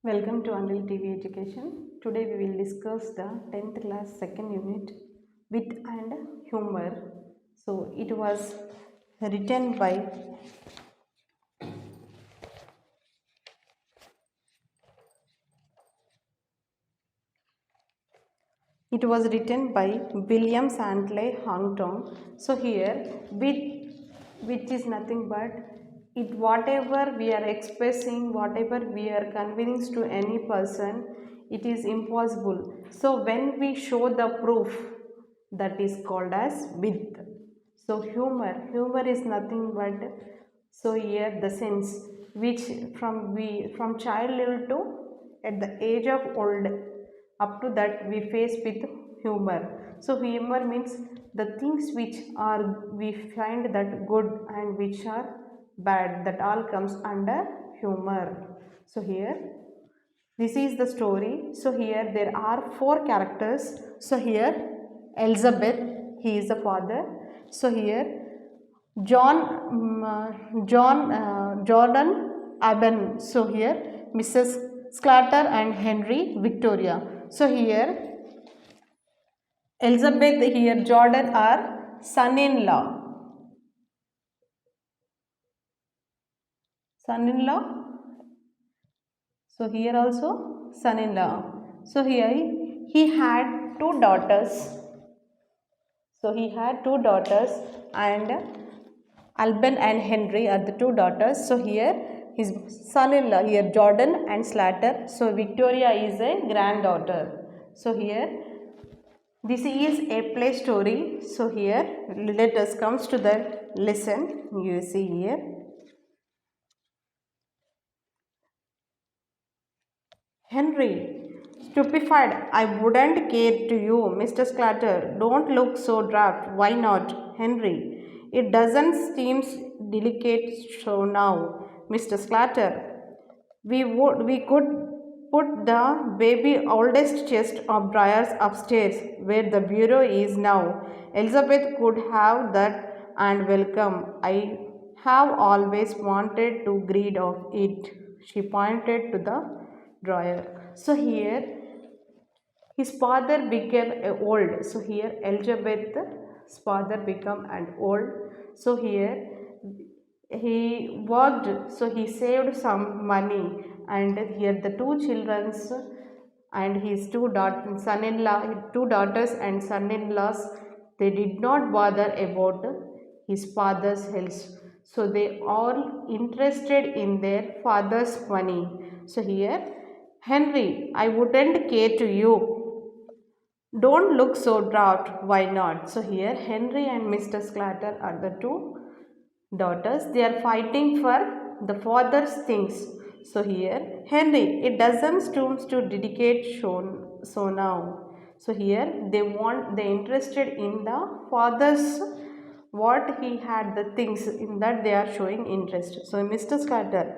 Welcome to Anil TV Education. Today we will discuss the 10th class second unit Wit and Humor. So written by it was written by William Santley Hongtong. So here wit is nothing but it whatever we are expressing, whatever we are conveying to any person, it is impossible. So when we show the proof, that is called as wit. So humor is nothing but, so here the sense which from childhood to at the age of old, up to that we face with humor. So humor means the things which are we find that good and which are bad, that all comes under humor. So here this is the story. So here there are four characters. So here Elizabeth, he is the father. So here Jordan Aben. So here Mrs. Slater and Henry Victoria. So here Elizabeth, here Jordan are son-in-law. Son-in-law. So here also son-in-law. So here he had two daughters. So he had two daughters, and Alban and Henry are the two daughters. So here his son-in-law, here Jordan and Slatter. So Victoria is a granddaughter. So here this is a play story. So here let us comes to the lesson. You see here. Henry, stupefied, I wouldn't care to you, Mr. Slater. Don't look so daft. Why not, Henry? It doesn't seem delicate so now, Mr. Slater. We could put the baby oldest chest of drawers upstairs where the bureau is now. Elizabeth could have that and welcome. I have always wanted to greet of it. She pointed to the drawer. So here his father became old. So here Elizabeth's father became an old. So here he worked, so he saved some money, and here the two children's and his two daughters and son-in-laws, they did not bother about his father's health. So they all interested in their father's money. So here Henry, I wouldn't care to you. Don't look so daft. Why not? So here Henry and Mr. Slater are the two daughters. They are fighting for the father's things. So here Henry, it doesn't seem to dedicate so now. So here they interested in the father's, what he had, the things in that they are showing interest. So Mr. Slater,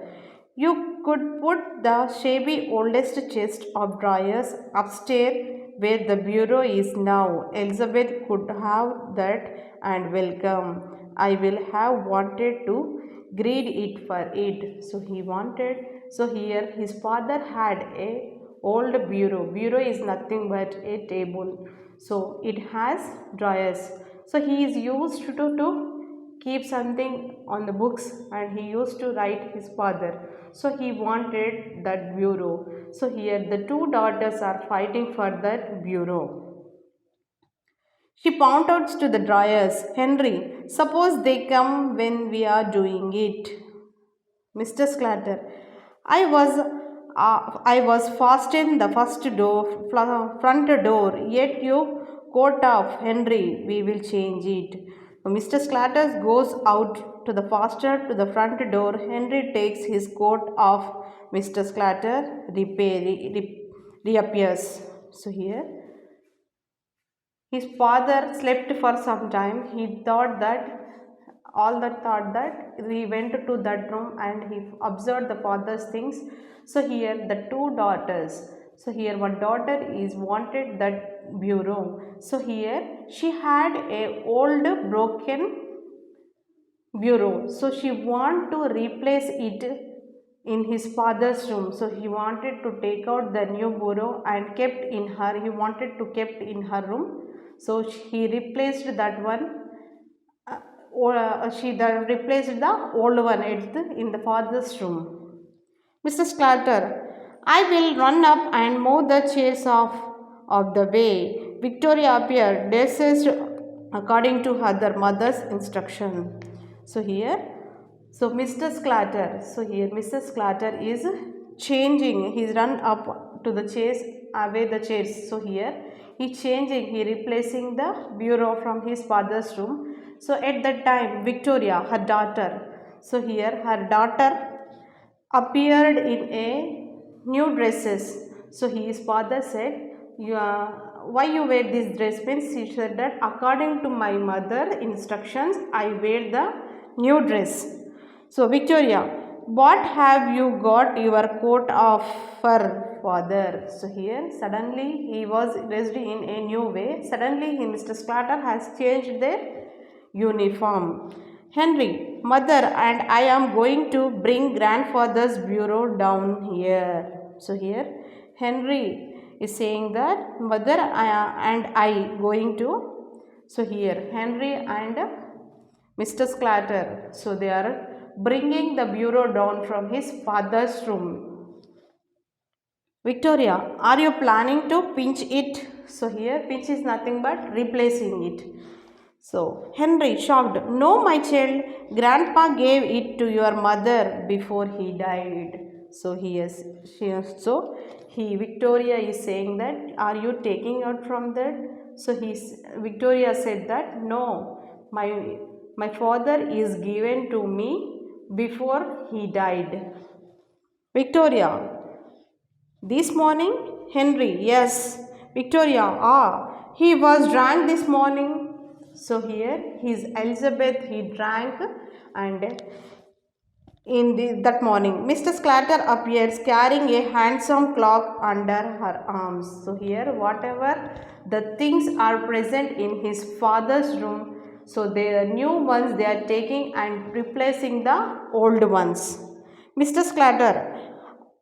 you could put the shabby oldest chest of drawers upstairs where the bureau is now. Elizabeth could have that and welcome. I will have wanted to greet it for it. So he wanted. So here his father had a old bureau. Bureau is nothing but a table. So it has drawers. So he is used to keep something on the books, and he used to write his father. So he wanted that bureau. So here the two daughters are fighting for that bureau. She pointed to the drawers. Henry, suppose they come when we are doing it. Mr. Slater, I was fastened the front door, yet you got off, Henry. We will change it. Mr. Slater goes out to the faster to the front door. Henry takes his coat off. Mr. Slater reappears. So here his father slept for some time. He thought that he went to that room and he observed the father's things. So here the two daughters. So here one daughter is wanted that bureau. So here she had a old broken bureau. So she want to replace it in his father's room. So he wanted to take out the new bureau and kept in her. He wanted to kept in her room. So he replaced that one. She replaced the old one in the father's room. Mr. Slater, I will run up and move the chairs off of the way. Victoria appeared, dressed according to her mother's instruction. So here, Mr. Slater is changing. He's run up to the chairs, away the chairs. So here, he's changing. He replacing the bureau from his father's room. So at that time, Victoria, her daughter. So here, her daughter appeared in a new dresses. So his father said, why you wear this dress? Means he said that according to my mother instructions, I wear the new dress. So Victoria, what have you got your coat of fur, father? So here suddenly he was dressed in a new way. Suddenly Mr. Slater has changed their uniform. Henry, mother and I am going to bring grandfather's bureau down here. So here Henry is saying that mother and I going to. So here Henry and Mr. Slater. So they are bringing the bureau down from his father's room. Victoria, are you planning to pinch it? So here pinch is nothing but replacing it. So Henry shocked, no my child, grandpa gave it to your mother before he died. So Victoria is saying that, are you taking out from that? So Victoria said that no, my father is given to me before he died. Victoria, this morning? Henry, yes. Victoria, he was drunk this morning. So here his Elizabeth, he drank, and that morning Mr. Slater appears carrying a handsome clock under her arms. So here whatever the things are present in his father's room, so the new ones they are taking and replacing the old ones. Mr. Slater,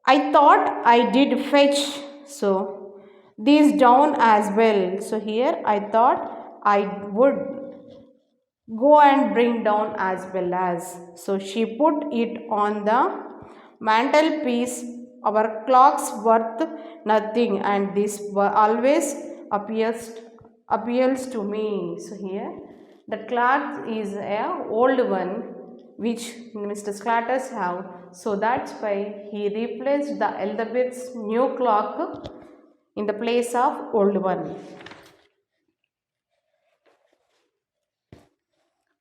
I thought I did fetch so these down as well. So here I thought I would go and bring down as well as. So she put it on the mantelpiece. Our clock's worth nothing, and this always appeals to me. So here the clock is a old one which Mr. Slatters have. So that's why he replaced the Elizabeth's new clock in the place of old one.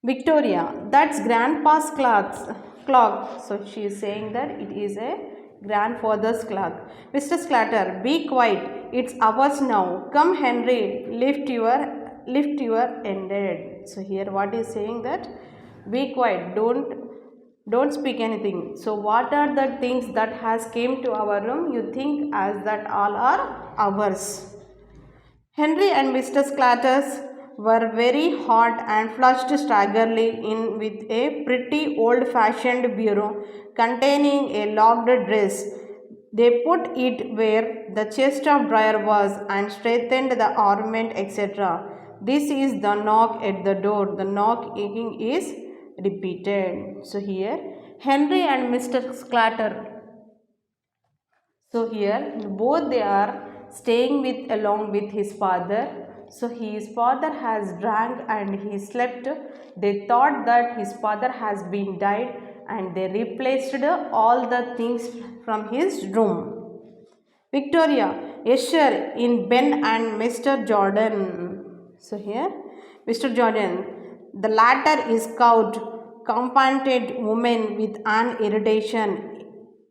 Victoria, that's grandpa's clock. So she is saying that it is a grandfather's clock. Mr. Slater, be quiet. It's ours now. Come, Henry, lift your ended. So here what is saying that be quiet. Don't speak anything. So what are the things that has came to our room? You think as that all are ours. Henry and Mr. Slatters were very hot and flushed staggerly in with a pretty old-fashioned bureau containing a locked dress. They put it where the chest of drawer was and straightened the ornament, etc. This is the knock at the door. The knocking is repeated. So here Henry and Mr. Slatter. So here both they are staying along with his father. So his father has drank and he slept. They thought that his father has been died, and they replaced all the things from his room. Victoria, Escher in Ben and Mr. Jordan. So here Mr. Jordan, the latter is cowed, compounded woman with an irritation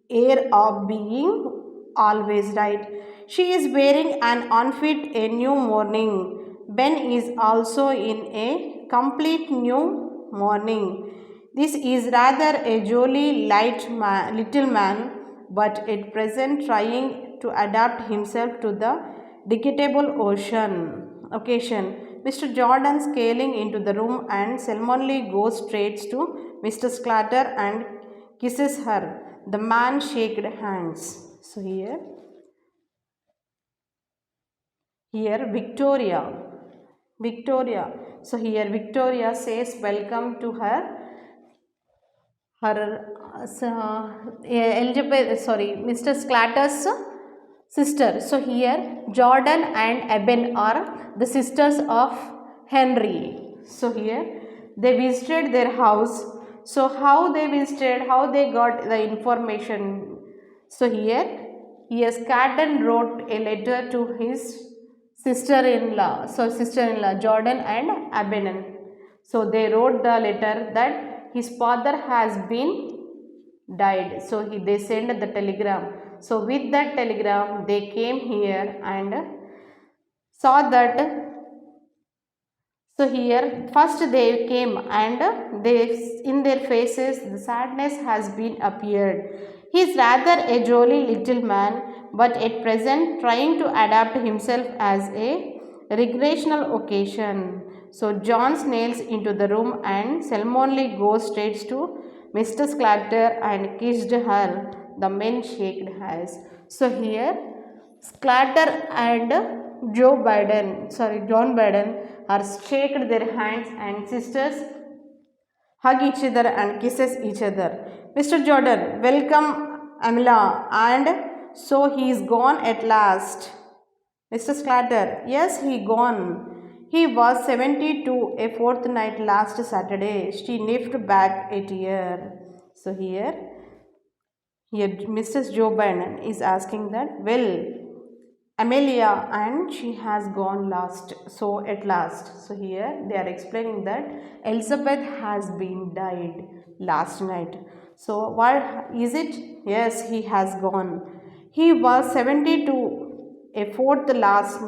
air of being always right. She is wearing an outfit a new morning. Ben is also in a complete new morning. This is rather a jolly little man, but at present trying to adapt himself to the digestible occasion. Mr. Jordan scaling into the room and ceremonially goes straight to Mr. Slater and kisses her. The man shook hands. So here Victoria. So here Victoria says welcome to her Elizabeth, sorry, Mr. Slatter's sister. So here Jordan and Eben are the sisters of Henry. So here they visited their house. So how they visited, how they got the information. So here Scadden wrote a letter to his sister-in-law. So sister-in-law Jordan and Abenon. So they wrote the letter that his father has been died. So they sent the telegram. So with that telegram they came here and saw that. So here first they came and they in their faces the sadness has been appeared. He is rather a jolly little man, but at present trying to adapt himself as a recreational occasion. So John snails into the room and solemnly goes straight to Mr. Slater and kissed her. The men shook hands. So here Slater and John Biden are shaken their hands and sisters hug each other and kisses each other. Mr. Jordan, welcome Amila, and so he is gone at last. Mr. Slater, yes, he gone. He was 72 a fortnight last Saturday. She sniffed back a tear. So here Mrs. Joe Biden is asking that, well, Amelia, and she has gone last. So at last. So here they are explaining that Elizabeth has been died last night. So what is it? Yes, he has gone. He was 72 a fourth last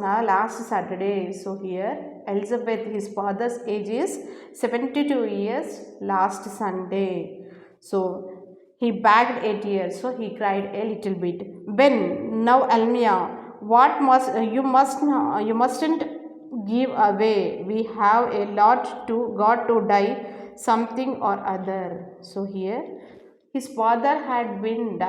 Saturday. So here Elizabeth, his father's age is 72 years last Sunday. So he begged a tear, so he cried a little bit. Ben, now Almia, what you mustn't give away. We have a lot to got to die something or other. So here his father had been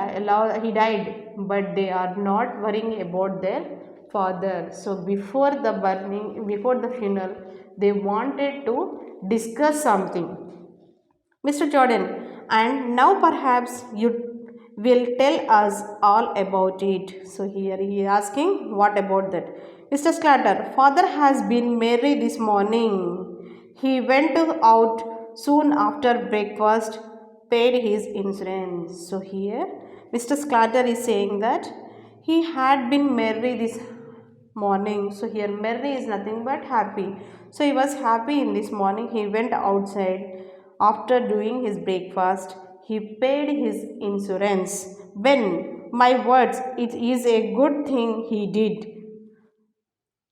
he died, but they are not worrying about their father. So before the funeral, they wanted to discuss something. Mr. Jordan, and now perhaps you will tell us all about it. So here he is asking, what about that? Mr. Slater, father has been married this morning. He went out soon after breakfast, paid his insurance. So here Mr. Slater is saying that he had been married this morning. So here merry is nothing but happy. So he was happy in this morning. He went outside after doing his breakfast. He paid his insurance. Ben, my words, it is a good thing he did.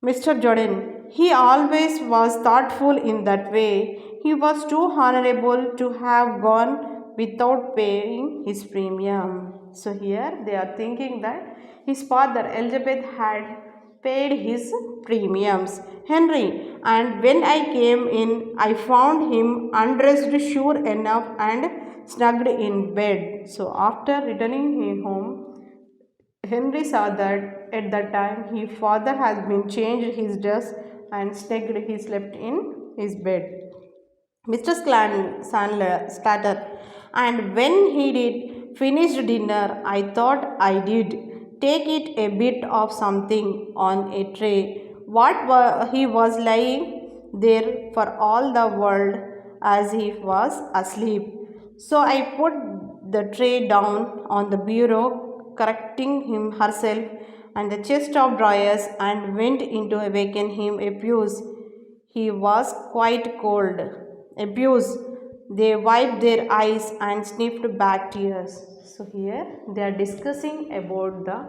Mr. Jordan, he always was thoughtful in that way. He was too honorable to have gone without paying his premium. So here they are thinking that his father Elizabeth had paid his premiums. Henry, and when I came in, I found him undressed sure enough and snugged in bed. So after returning home, Henry saw that at that time his father has been changed his dress and snugged he slept in his bed. Mr. Slatter, and when he did finish dinner, I thought I did take it a bit of something on a tray. He was lying there for all the world as he was asleep. So I put the tray down on the bureau, correcting him herself and the chest of drawers, and went in to awaken him. Abuse. He was quite cold. Abuse. They wiped their eyes and sniffed back tears. So here they are discussing about the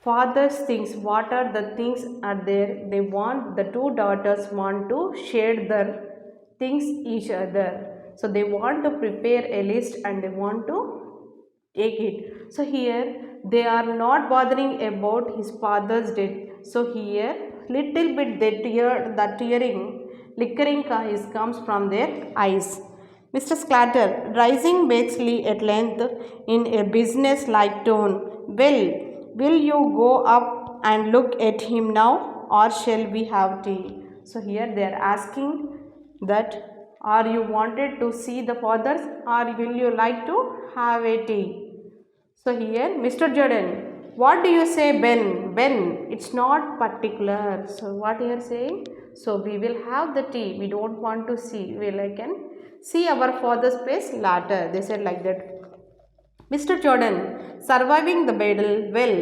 father's things. What are the things are there? They want, the two daughters want to share their things each other. So they want to prepare a list and they want to take it. So here they are not bothering about his father's death. So here little bit they tearing liquoring comes from their eyes. Mr. Slatter, rising basely at length in a business-like tone. Well, will you go up and look at him now, or shall we have tea? So here they are asking that are you wanted to see the fathers, or will you like to have a tea? So here Mr. Jordan, what do you say, Ben? Ben, it's not particular. So what you are saying? So we will have the tea. We don't want to see. We can see our father's face later. They said like that. Mr. Jordan, surviving the battle, well,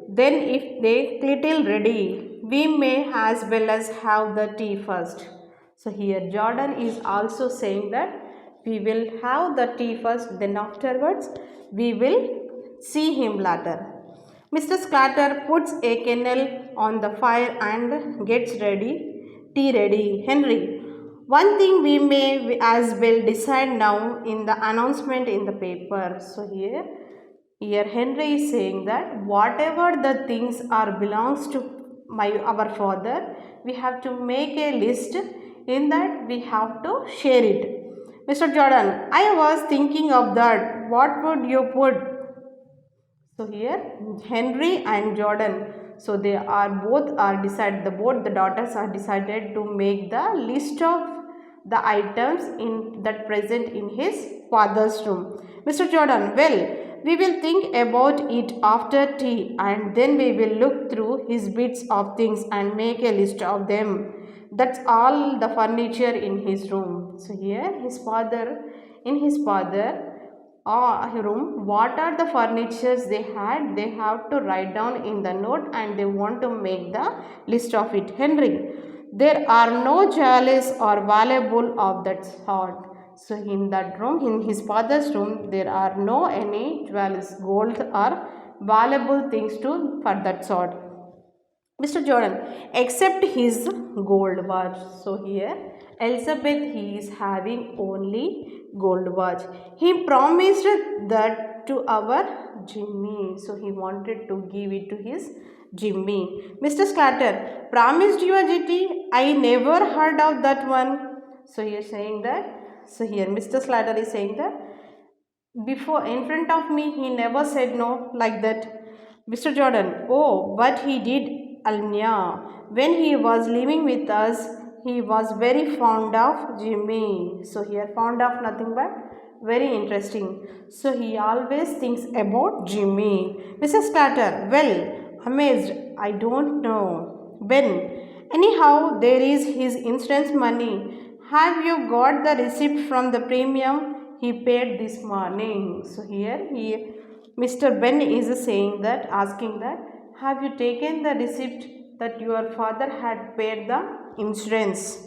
then if they little ready, we may as well as have the tea first. So here Jordan is also saying that we will have the tea first, then afterwards we will see him later. Mr. Slater puts a kennel on the fire and gets tea ready. Henry, one thing we may as well decide now in the announcement in the paper. So here Henry is saying that whatever the things are belongs to our father, we have to make a list. In that we have to share it. Mr. Jordan, I was thinking of that. What would you put? So here Henry and Jordan, so they are both are decided, both the daughters are decided to make the list of the items in that present in his father's room. Mr. Jordan, well, we will think about it after tea, and then we will look through his bits of things and make a list of them. That's all the furniture in his room. So here in his father room, what are the furnitures they had, they have to write down in the note and they want to make the list of it. Henry, there are no jewels or valuable of that sort. So in that room, in his father's room, there are no any jewels, gold or valuable things to for that sort. Mr. Jordan, except his gold watch. So here Elizabeth, he is having only gold watch. He promised that to our Jimmy. So he wanted to give it to his Jimmy. Mr. Slater, promised you a GT? I never heard of that one. So he is saying that. So here Mr. Slater is saying that before in front of me he never said no like that. Mr. Jordan, oh, but he did, Alnya. When he was living with us, he was very fond of Jimmy. So here fond of nothing but very interesting. So he always thinks about Jimmy. Mrs. Slater, well, amazed, I don't know. Ben, anyhow, there is his insurance money. Have you got the receipt from the premium he paid this morning? So here Mr. Ben is saying that, asking that, have you taken the receipt that your father had paid the insurance?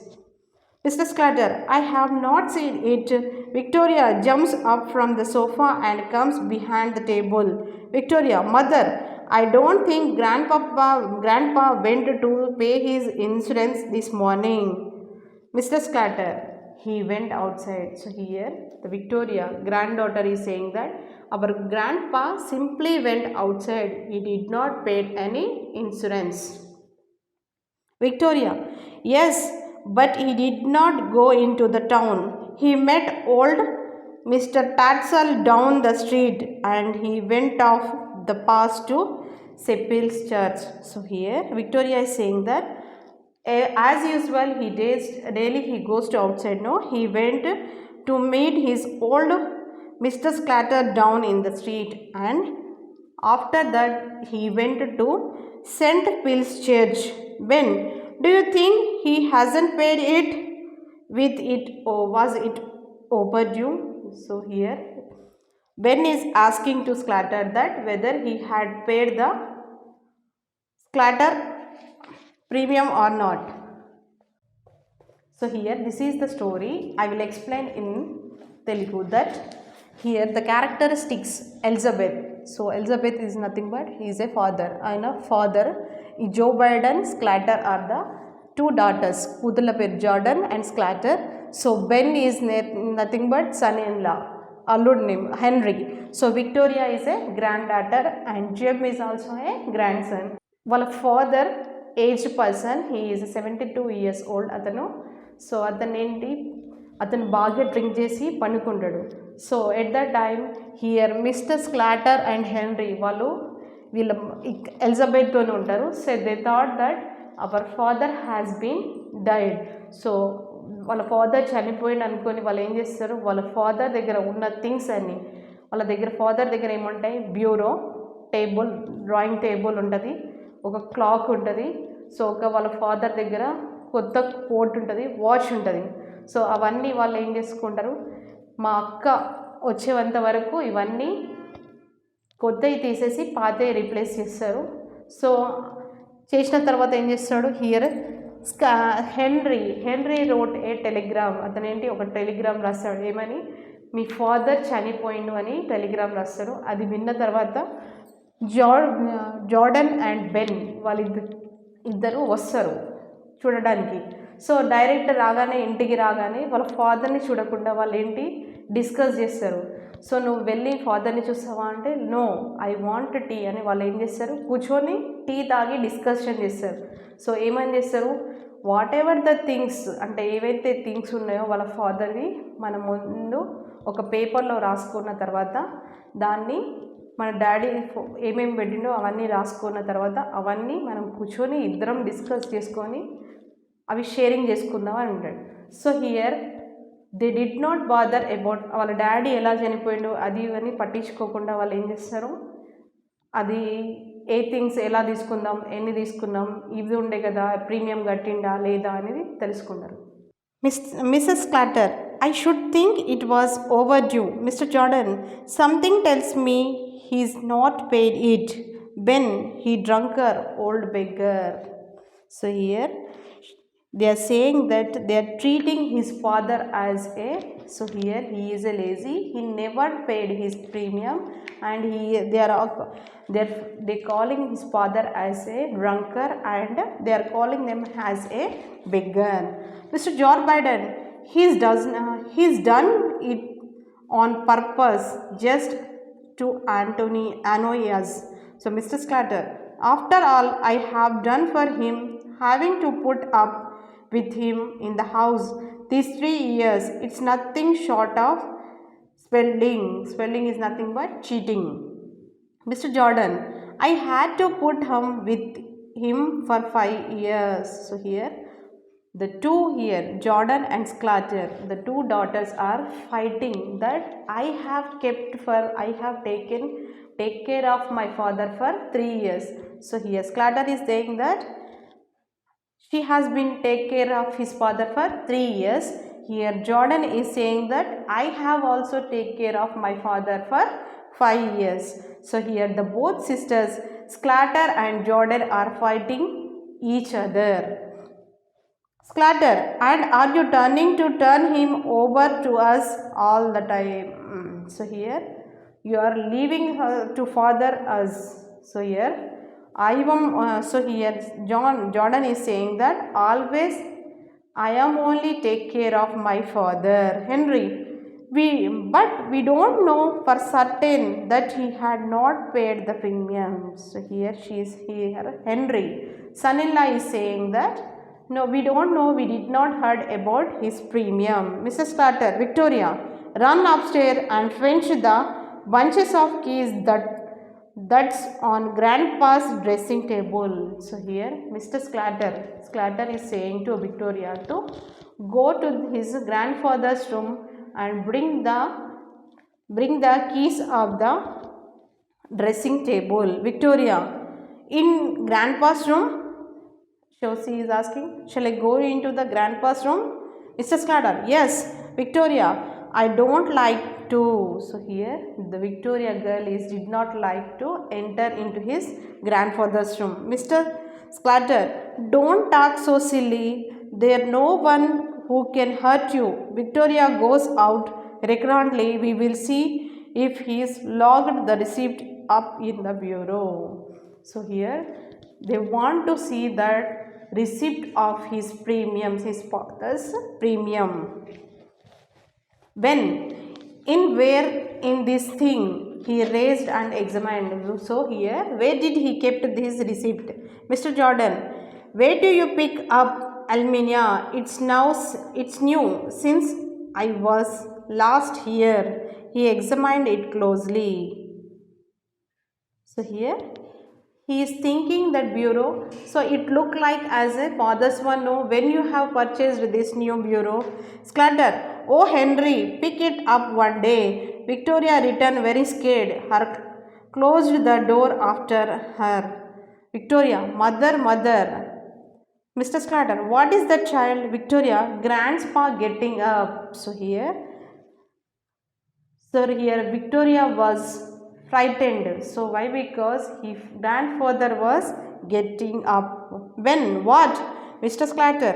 Mr. Slater, I have not seen it. Victoria jumps up from the sofa and comes behind the table. Victoria, mother, I don't think Grandpa went to pay his insurance this morning. Mr. Slater, he went outside. So here the Victoria granddaughter is saying that our grandpa simply went outside. He did not pay any insurance. Victoria, yes, but he did not go into the town. He met old Mr. Tatzel down the street and he went off the path to Sepil's church. So here Victoria is saying that as usual daily he goes to outside. No, he went to meet his old Mr. Slater down in the street, and after that he went to St. Phil's church. Ben, do you think he hasn't paid it? With it, or was it overdue? So here Ben is asking to Slater that whether he had paid the Slater premium or not. So here this is the story. I will explain in Telugu that here the characteristics Elizabeth. So Elizabeth is nothing but he is a father. And a father, Joe Biden, Slater are the two daughters. Kudula per Jordan and Slater. So Ben is nothing but son-in-law. Allud name Henry. So Victoria is a granddaughter and Jim is also a grandson. వాళ్ళ father aged person, he is 72 years old atanu. So అతను ఏంటి అతను బాగా drink చేసి పనుకుంటాడు. So at the time here Mister Sclater and Henry వాళ్ళు వీళ్ళ ఎలిజబెత్తోనే ఉంటారు. So they thought that our father has been died. So వాళ్ళ ఫాదర్ చనిపోయింది అనుకొని వాళ్ళు ఏం చేస్తారు, వాళ్ళ ఫాదర్ దగ్గర ఉన్న థింగ్స్ అన్నీ వాళ్ళ దగ్గర ఫాదర్ దగ్గర ఏముంటాయి, బ్యూరో, టేబుల్, డ్రాయింగ్ టేబుల్ ఉంటుంది, ఒక క్లాక్ ఉంటుంది. సో వాళ్ళ ఫాదర్ దగ్గర కొత్త కోట్ ఉంటుంది, వాచ్ ఉంటుంది. సో అవన్నీ వాళ్ళు ఏం చేసుకుంటారు, మా అక్క వచ్చేంత వరకు ఇవన్నీ కొత్తవి తీసేసి పాతవి రీప్లేస్ చేస్తారు. సో చేసిన తర్వాత ఏం చేస్తాడు, here henry wrote a Telegram. అతను ఏంటి ఒక టెలిగ్రామ్ రాస్తాడు, ఏమని, మీ ఫాదర్ చనిపోయిండు అని టెలిగ్రామ్ రాస్తాడు. అది విన్న తర్వాత జార్డన్ అండ్ బెన్ ఇద్దరు వస్తారు చూడడానికి. సో డైరెక్ట్ రాగానే, ఇంటికి రాగానే వాళ్ళ ఫాదర్ని చూడకుండా వాళ్ళు ఏంటి డిస్కస్ చేస్తారు. సో నువ్వు వెళ్ళి ఫాదర్ని చూస్తావా అంటే, నో ఐ వాంట్ టీ అని వాళ్ళు ఏం చేస్తారు, కూర్చొని టీ తాగి డిస్కషన్ చేస్తారు. సో ఏమని చేస్తారు, వాట్ ఎవర్ ద థింగ్స్ అంటే ఏవైతే థింగ్స్ ఉన్నాయో వాళ్ళ ఫాదర్వి మన ముందు ఒక పేపర్లో రాసుకున్న తర్వాత దాన్ని మన డాడీ ఏమేమి పెట్టిండో అవన్నీ రాసుకున్న తర్వాత అవన్నీ మనం కూర్చొని ఇద్దరం డిస్కస్ చేసుకొని అవి షేరింగ్ చేసుకుందాం అని అంటాడు. So here they did not bother about వాళ్ళ డాడీ ఎలా చనిపోయిండో అది ఇవన్నీ పట్టించుకోకుండా వాళ్ళు ఏం చేస్తారు, అది ఏ థింగ్స్ ఎలా తీసుకుందాం, ఎన్ని తీసుకుందాం, ఇవి ఉండే కదా, ప్రీమియం కట్టిండా లేదా అనేది తెలుసుకుంటారు. Mrs. Slater, I should think it was overdue. Mr. Jordan, something tells me he's not paid it. Ben, he drunker, old beggar. So here they are saying that they are treating his father as a, so here he is a lazy, he never paid his premium, and they calling his father as a drunkard, and they are calling them as a beggar. Mr. Joe Biden, he's done it on purpose just to annoy us. So Mr. Slater, after all I have done for him, having to put up with him in the house these 3 years, it's nothing short of spelling. Spelling is nothing but cheating. Mr. Jordan, I had to put him with him for 5 years. So here the two here, Jordan and Slater, the two daughters are fighting that I have take care of my father for 3 years. So here Slater is saying that she has been take care of his father for 3 years. Here Jordan is saying that I have also take care of my father for 5 years. So here the both sisters Slater and Jordan are fighting each other. Slater, and are you turn him over to us all the time? So here you are leaving her to father us. So here so here Jordan is saying that always I am only take care of my father. Henry, but we don't know for certain that he had not paid the premium. So here Henry, son-in-law, is saying that no, we don't know, we did not heard about his premium. Mrs. Slater, Victoria, run upstairs and fetch the bunches of keys that's on grandpa's dressing table. So here Mr. Slater is saying to Victoria to go to his grandfather's room and bring the keys of the dressing table. Victoria, in grandpa's room? So she is asking, shall I go into the grandpa's room? Mr. Slater, yes. Victoria, I don't like to. So here the Victoria girl did not like to enter into his grandfather's room. Mr. Slater, don't talk so silly. There no one who can hurt you. Victoria goes out recurrently. We will see if he is logged the receipt up in the bureau. So here they want to see that receipt of his premiums, his father's premium. When, where in this thing he raised and examined. So here, where did he kept this receipt? Mr. Jordan, where do you pick up Alminia? It's new since I was last here. He examined it closely. So here he is thinking that bureau. So it looked like as a father's one. No, when you have purchased this new bureau, Slatter. Oh Henry, pick it up one day. Victoria returned very scared. Her closed the door after her. Victoria, mother, mother. Mr. Slatter, what is the child? Victoria, grandpa getting up. So here Victoria was frightened. So why? Because his grandfather was getting up. When? What? Mr. Slatter,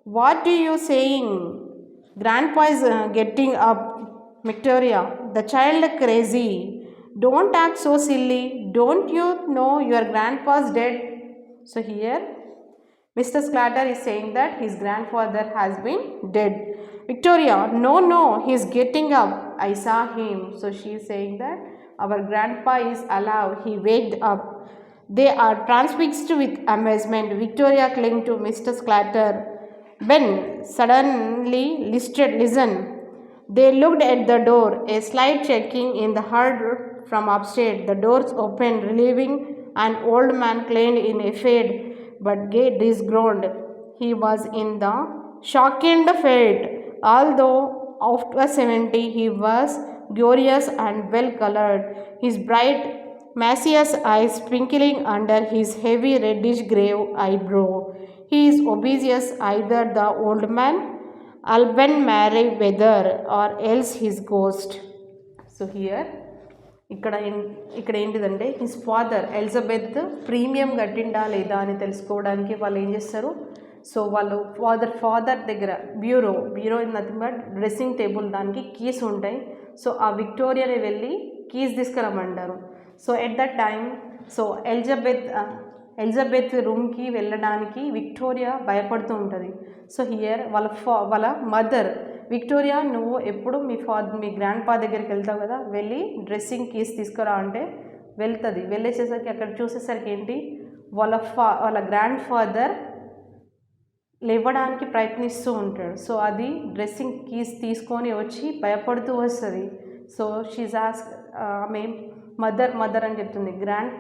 what are you saying? Grandpa is getting up. Victoria, the child crazy. Don't act so silly. Don't you know your grandpa's dead? So here Mr. Slater is saying that his grandfather has been dead. Victoria, no, no, he is getting up. I saw him. So she is saying that our grandpa is alive. He waked up. They are transfixed with amazement. Victoria clung to Mr. Slater. Ben suddenly listen. They looked at the door. A slight checking in the heard from upstairs. The doors opened, relieving an old man clad in a fade but gay disground. He was in the shocking fate. Although after 70, he was glorious and well colored. His bright, massive eyes twinkling under his heavy reddish grey eyebrow. He is obvious either the old man, Alban Mary Weather, or else his ghost. So here ఇక్కడ ఏంటిదంటే his father Elizabeth premium కట్టిండా లేదా అని తెలుసుకోవడానికి వాళ్ళు ఏం చేస్తారు. So వాళ్ళు father దగ్గర bureau in nothing but dressing table దానికి కీస్ ఉంటాయి. సో ఆ విక్టోరియాని వెళ్ళి కీస్ తీసుకురమ్మంటారు. So at that time so Elizabeth రూమ్కి వెళ్ళడానికి విక్టోరియా భయపడుతూ ఉంటుంది. సో హియర్ వాళ్ళ మదర్ విక్టోరియా, నువ్వు ఎప్పుడు మీ గ్రాండ్ పా దగ్గరికి వెళ్తావు కదా, వెళ్ళి డ్రెస్సింగ్ కీస్ తీసుకురా అంటే వెళ్తుంది. వెళ్ళేసేసరికి అక్కడ చూసేసరికి ఏంటి, వాళ్ళ గ్రాండ్ ఫాదర్ లేవడానికి ప్రయత్నిస్తూ ఉంటాడు. సో అది డ్రెస్సింగ్ కీస్ తీసుకొని వచ్చి భయపడుతూ వస్తుంది. సో షీజ్ ఆస్క్, ఆమె మదర్ అని చెప్తుంది. గ్రాండ్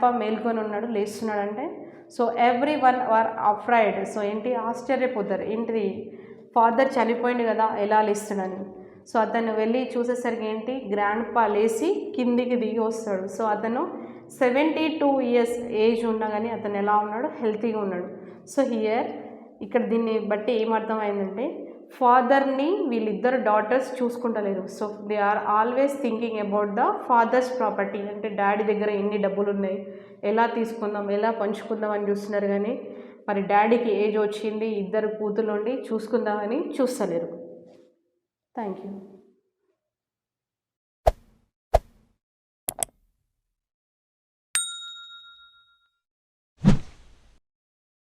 పా మేల్కొని ఉన్నాడు, లేస్తున్నాడు అంటే so every one or afraid. So ఏంటి, ఆశ్చర్యపోతారు, ఏంటిది ఫాదర్ చనిపోయింది కదా, ఎలా లేస్తున్నాడని. సో అతను వెళ్ళి చూసేసరికి ఏంటి, గ్రాండ్ పా లేచి కిందికి దిగి వస్తాడు. సో అతను 72 years ఏజ్ ఉన్నా కానీ అతను ఎలా ఉన్నాడు, హెల్తీగా ఉన్నాడు. సో ఇక్కడ దీన్ని బట్టి ఏమర్థమైందంటే ఫాదర్ని వీళ్ళిద్దరు డాటర్స్ చూసుకుంటలేరు. So they are always thinking about the father's property. అంటే డాడీ దగ్గర ఎన్ని డబ్బులు ఉన్నాయి, ఎలా తీసుకుందాం, ఎలా పంచుకుందాం అని చూస్తున్నారు. కానీ మరి డాడీకి ఏజ్ వచ్చింది, ఇద్దరు కూతురు ఉండి చూసుకుందామని చూస్తలేరు. Thank you.